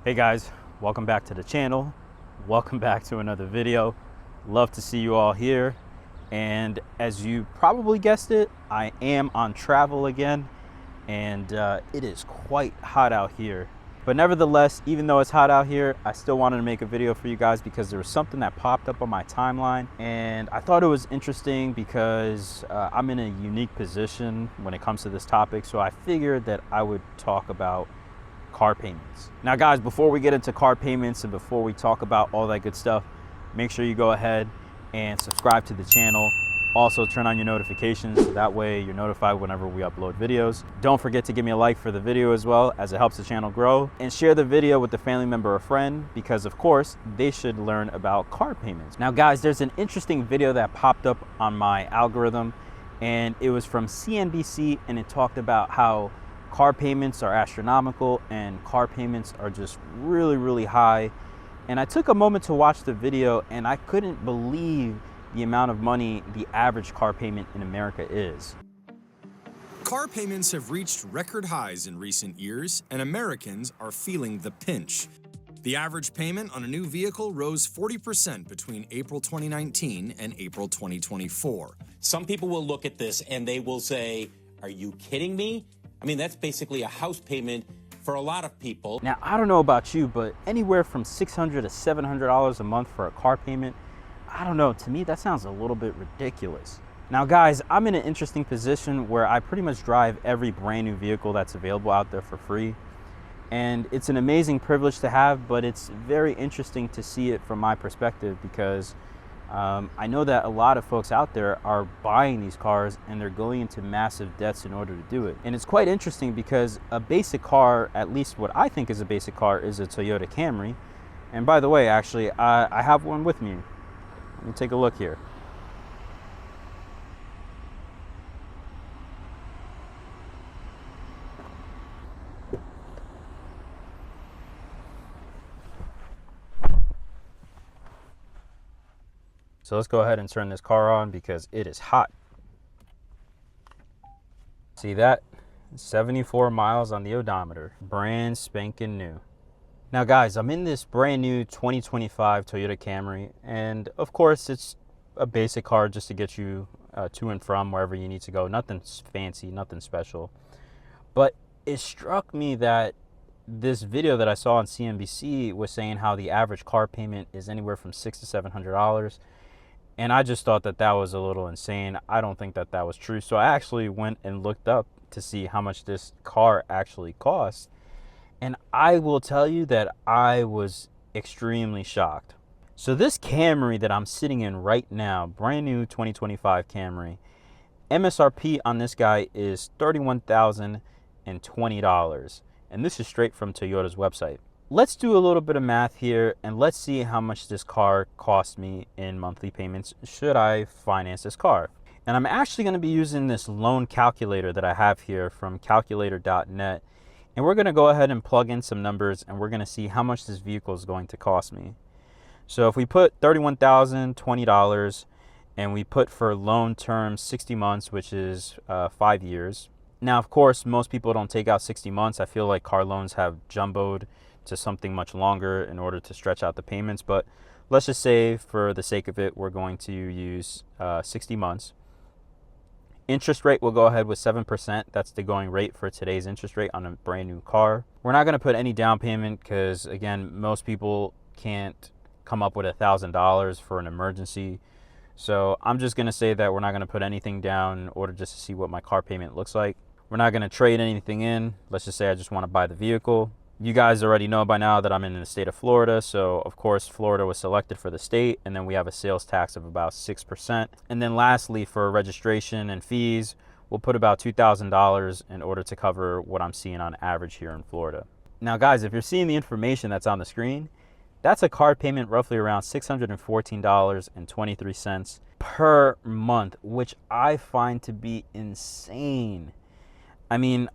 Hey guys, welcome back to the channel. Welcome back to another video. Love to see you all here. And as you probably guessed it, I am on travel again, and it is quite hot out here. But nevertheless, even though it's hot out here, I still wanted to make a video for you guys because there was something that popped up on my timeline, and I thought it was interesting because I'm in a unique position when it comes to this topic. So I figured that I would talk about car payments. Now guys, before we get into car payments and before we talk about all that good stuff, make sure you go ahead and subscribe to the channel. Also turn on your notifications so that way you're notified whenever we upload videos. Don't forget to give me a like for the video as well, as it helps the channel grow, and share the video with a family member or friend because of course they should learn about car payments. Now guys, there's an interesting video that popped up on my algorithm, and it was from CNBC, and it talked about how car payments are astronomical and car payments are just really high. And I took a moment to watch the video, and I couldn't believe the amount of money the average car payment in America is. Car payments have reached record highs in recent years, and Americans are feeling the pinch. The average payment on a new vehicle rose 40% between April 2019 and April 2024. Some people will look at this and they will say, "Are you kidding me?" I mean, that's basically a house payment for a lot of people. Now, I don't know about you, but anywhere from $600 to $700 a month for a car payment, I don't know, to me that sounds a little bit ridiculous. Now guys, I'm in an interesting position where I pretty much drive every brand new vehicle that's available out there for free. And it's an amazing privilege to have, but it's very interesting to see it from my perspective because I know that a lot of folks out there are buying these cars and they're going into massive debts in order to do it. And it's quite interesting because a basic car, at least what I think is a basic car, is a Toyota Camry. And by the way, actually, I have one with me. Let me take a look here. So let's go ahead and turn this car on because it is hot. See that? 74 miles on the odometer. Brand spanking new. Now guys, I'm in this brand new 2025 Toyota Camry, and of course it's a basic car just to get you to and from wherever you need to go. Nothing fancy, nothing special. But it struck me that this video that I saw on CNBC was saying how the average car payment is anywhere from $600 to $700. And I just thought that that was a little insane. I don't think that that was true. So I actually went and looked up to see how much this car actually costs. And I will tell you that I was extremely shocked. So this Camry that I'm sitting in right now, brand new 2025 Camry, MSRP on this guy is $31,020. And this is straight from Toyota's website. Let's do a little bit of math here and let's see how much this car cost me in monthly payments should I finance this car. And I'm actually going to be using this loan calculator that I have here from calculator.net. And we're going to go ahead and plug in some numbers and we're going to see how much this vehicle is going to cost me. So if we put $31,020 and we put for loan term 60 months, which is 5 years. Now, of course, most people don't take out 60 months. I feel like car loans have jumboed to something much longer in order to stretch out the payments. But let's just say for the sake of it, we're going to use 60 months. Interest rate, we'll go ahead with 7%. That's the going rate for today's interest rate on a brand new car. We're not going to put any down payment because, again, most people can't come up with $1,000 for an emergency. So I'm just going to say that we're not going to put anything down in order just to see what my car payment looks like. We're not going to trade anything in. Let's just say I just want to buy the vehicle. You guys already know by now that I'm in the state of Florida. So of course, Florida was selected for the state, and then we have a sales tax of about 6%. And then lastly, for registration and fees, we'll put about $2,000 in order to cover what I'm seeing on average here in Florida. Now guys, if you're seeing the information that's on the screen, that's a car payment roughly around $614.23 per month, which I find to be insane. I mean,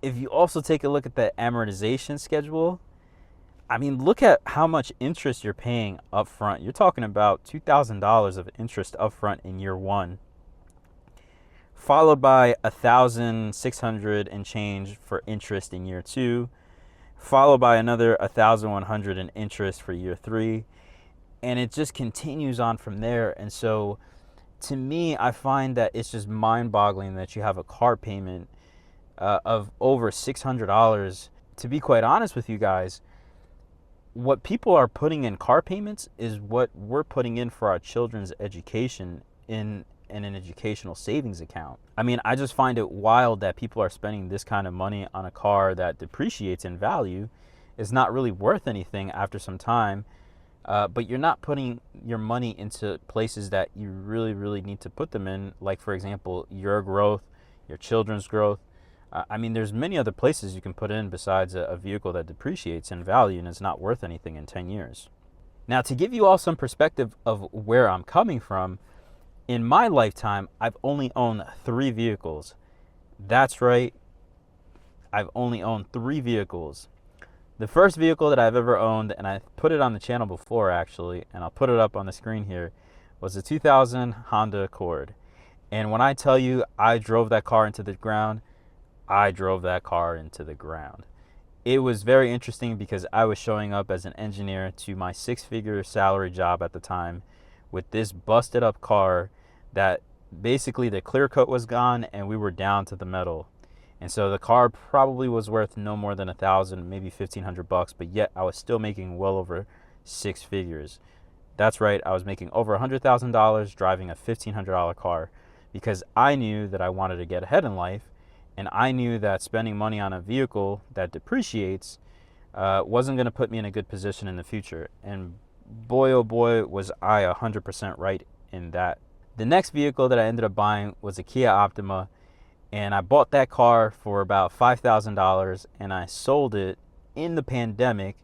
if you also take a look at the amortization schedule, I mean, look at how much interest you're paying up front. You're talking about $2,000 of interest up front in year one, followed by $1,600 and change for interest in year two, followed by another 1,100 in interest for year 3, and it just continues on from there. And so to me, I find that it's just mind-boggling that you have a car payment of over $600. To be quite honest with you guys, what people are putting in car payments is what we're putting in for our children's education in an educational savings account. I mean, I just find it wild that people are spending this kind of money on a car that depreciates in value, is not really worth anything after some time, but you're not putting your money into places that you really need to put them in, like, for example, your growth, your children's growth. I mean, there's many other places you can put in besides a vehicle that depreciates in value and is not worth anything in 10 years. Now, to give you all some perspective of where I'm coming from, in my lifetime, I've only owned 3 vehicles. That's right, I've only owned 3 vehicles. The first vehicle that I've ever owned, and I put it on the channel before actually, and I'll put it up on the screen here, was a 2000 Honda Accord. And when I tell you I drove that car into the ground, I drove that car into the ground. It was very interesting because I was showing up as an engineer to my 6-figure salary job at the time with this busted up car that basically the clear coat was gone and we were down to the metal. And so the car probably was worth no more than $1,000, maybe $1,500, but yet I was still making well over 6 figures. That's right, I was making over $100,000 driving a $1,500 car because I knew that I wanted to get ahead in life, and I knew that spending money on a vehicle that depreciates wasn't going to put me in a good position in the future. And boy, oh boy, was I 100% right in that. The next vehicle that I ended up buying was a Kia Optima, and I bought that car for about $5,000, and I sold it in the pandemic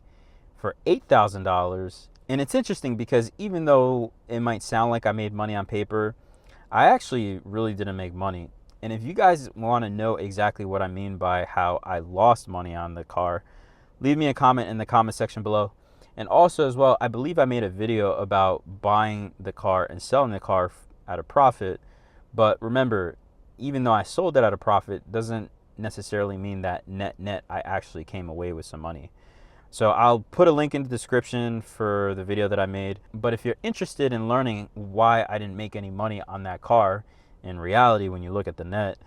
for $8,000. And it's interesting because even though it might sound like I made money on paper, I actually really didn't make money. And if you guys want to know exactly what I mean by how I lost money on the car, leave me a comment in the comment section below. And also as well, I believe I made a video about buying the car and selling the car at a profit. But remember, even though I sold it at a profit, doesn't necessarily mean that net I actually came away with some money. So I'll put a link in the description for the video that I made. But if you're interested in learning why I didn't make any money on that car, in reality, when you look at the net,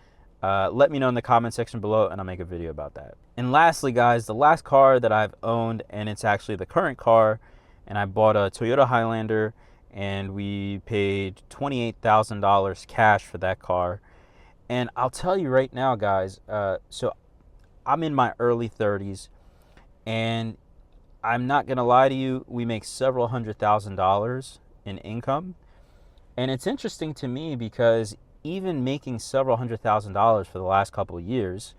let me know in the comment section below and I'll make a video about that. And lastly, guys, the last car that I've owned, and it's actually the current car, and I bought a Toyota Highlander, and we paid $28,000 cash for that car. And I'll tell you right now, guys, so I'm in my early 30s, and I'm not gonna lie to you, we make several $100,000 in income. And it's interesting to me because even making several $100,000 for the last couple of years,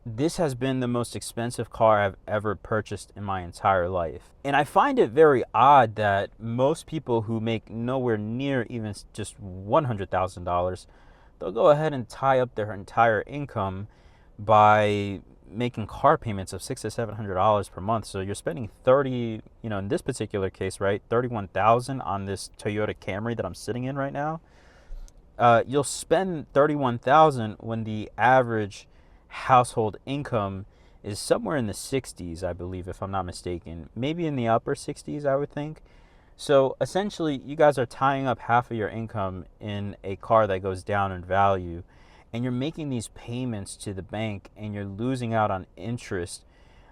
this has been the most expensive car I've ever purchased in my entire life. And I find it very odd that most people who make nowhere near even just $100,000, they'll go ahead and tie up their entire income by making car payments of $600 to $700 per month. So you're spending 30, in this particular case, right, 31,000 on this Toyota Camry that I'm sitting in right now. You'll spend 31,000 when the average household income is somewhere in the 60s, I believe, if I'm not mistaken, maybe in the upper 60s, I would think. So essentially, you guys are tying up half of your income in a car that goes down in value, and you're making these payments to the bank and you're losing out on interest.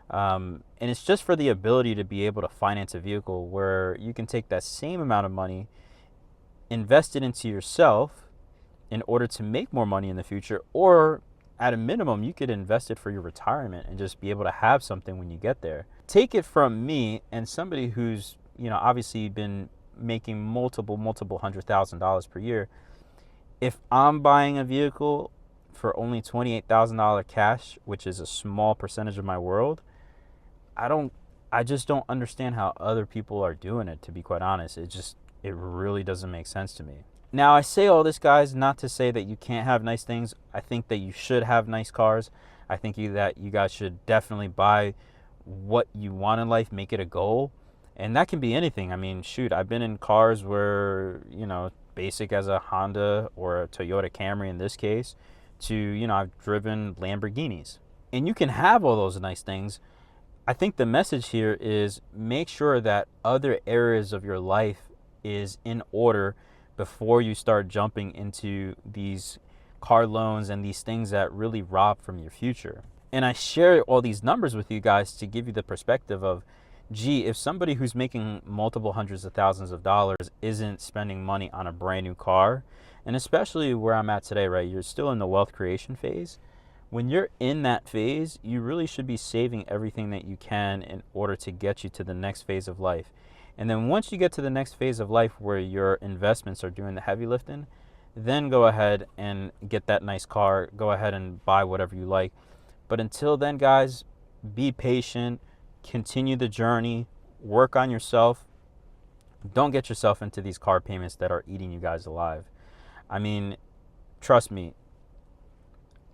And it's just for the ability to be able to finance a vehicle where you can take that same amount of money, invest it into yourself in order to make more money in the future, or at a minimum, you could invest it for your retirement and just be able to have something when you get there. Take it from me and somebody who's, obviously been making multiple $100,000 per year. If I'm buying a vehicle for only $28,000 cash, which is a small percentage of my world, I just don't understand how other people are doing it, to be quite honest. It really doesn't make sense to me. Now, I say all this, guys, not to say that you can't have nice things. I think that you should have nice cars. I think that you guys should definitely buy what you want in life, make it a goal. And that can be anything. I mean, shoot, I've been in cars where, basic as a Honda or a Toyota Camry in this case, to, I've driven Lamborghinis. And you can have all those nice things, I think the message here is make sure that other areas of your life is in order before you start jumping into these car loans and these things that really rob from your future. And I share all these numbers with you guys to give you the perspective of, gee, if somebody who's making multiple hundreds of thousands of dollars isn't spending money on a brand new car, and especially where I'm at today, right? You're still in the wealth creation phase. When you're in that phase, you really should be saving everything that you can in order to get you to the next phase of life. And then once you get to the next phase of life where your investments are doing the heavy lifting, then go ahead and get that nice car. Go ahead and buy whatever you like. But until then, guys, be patient, continue the journey, work on yourself. Don't get yourself into these car payments that are eating you guys alive. I mean, trust me,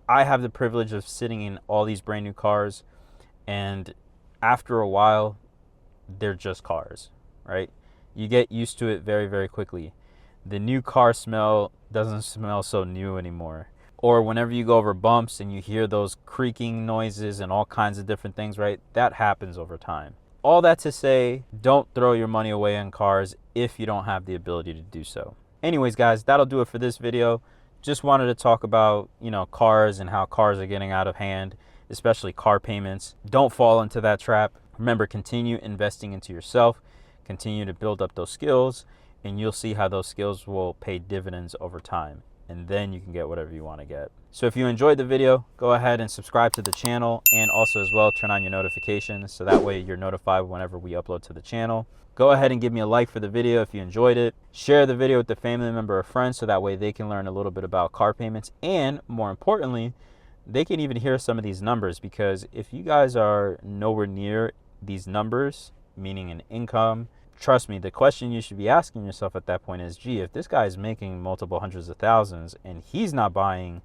I have the privilege of sitting in all these brand new cars, and after a while, they're just cars, right? You get used to it very, very quickly. The new car smell doesn't smell so new anymore. Or whenever you go over bumps and you hear those creaking noises and all kinds of different things, right? That happens over time. All that to say, don't throw your money away on cars if you don't have the ability to do so. Anyways, guys, that'll do it for this video. Just wanted to talk about, cars and how cars are getting out of hand, especially car payments. Don't fall into that trap. Remember, continue investing into yourself, continue to build up those skills, and you'll see how those skills will pay dividends over time. And then you can get whatever you want to get. So if you enjoyed the video, go ahead and subscribe to the channel, and also as well turn on your notifications so that way you're notified whenever we upload to the channel. Go ahead and give me a like for the video if you enjoyed it. Share the video with a family member or friend so that way they can learn a little bit about car payments, and more importantly, they can even hear some of these numbers, because if you guys are nowhere near these numbers, meaning an income, trust me, the question you should be asking yourself at that point is, gee, if this guy is making multiple hundreds of thousands and he's not buying,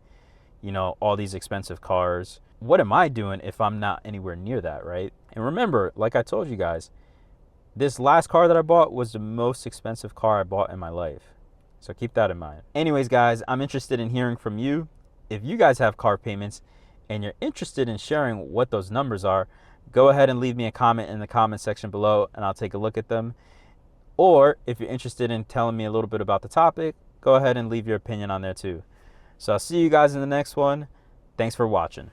all these expensive cars, what am I doing if I'm not anywhere near that, right? And remember, like I told you guys, this last car that I bought was the most expensive car I bought in my life. So keep that in mind. Anyways, guys, I'm interested in hearing from you. If you guys have car payments and you're interested in sharing what those numbers are, go ahead and leave me a comment in the comment section below and I'll take a look at them. Or if you're interested in telling me a little bit about the topic, go ahead and leave your opinion on there too. So I'll see you guys in the next one. Thanks for watching.